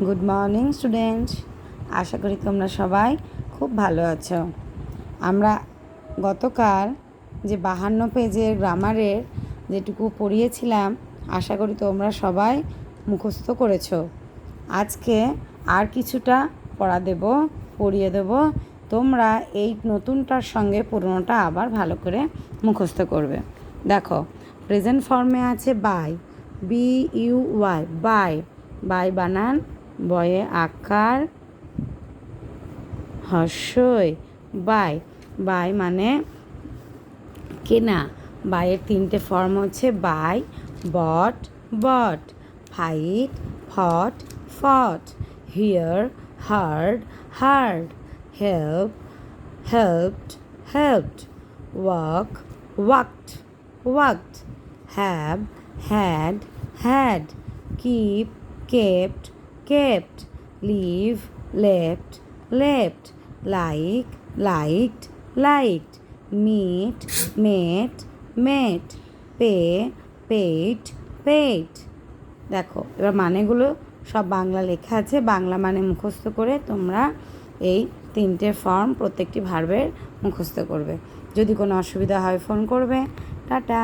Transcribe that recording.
Good morning student, আশা করি তোমরা সবাই খুব ভালো আছো। আমরা গতকাল যে 52 পেজের গ্রামারের যেটুকু পড়িয়েছিলাম, আশা করি তোমরা সবাই মুখস্থ করেছো। আজকে আর কিছুটা পড়িয়ে দেব। তোমরা এই নতুনটার সঙ্গে পুরনোটা আবার ভালো করে মুখস্থ করবে। দেখো, প্রেজেন্ট ফর্মে আছে বাই, BUY, বাই। বাই বানান, বয়ে আকার, হর্ষই বাই। বাই মানে কেনা। বাইয়ের 3টে ফর্ম হচ্ছে বাই, বট, বট, ফাইট, ফট, ফট, here, hard, hard, help, helped, helped, walk, walked, walked, have, had, had, keep, kept, kept, leave, left, left, like, liked, liked, meet, met, met, pay, paid, paid। দেখো, এবার মানেগুলো সব বাংলা লেখা আছে, বাংলা মানে মুখস্থ করে তোমরা এই 3টে ফর্ম প্রত্যেকটি ভার্বের মুখস্থ করবে। যদি কোনো অসুবিধা হয় ফোন করবে। টাটা।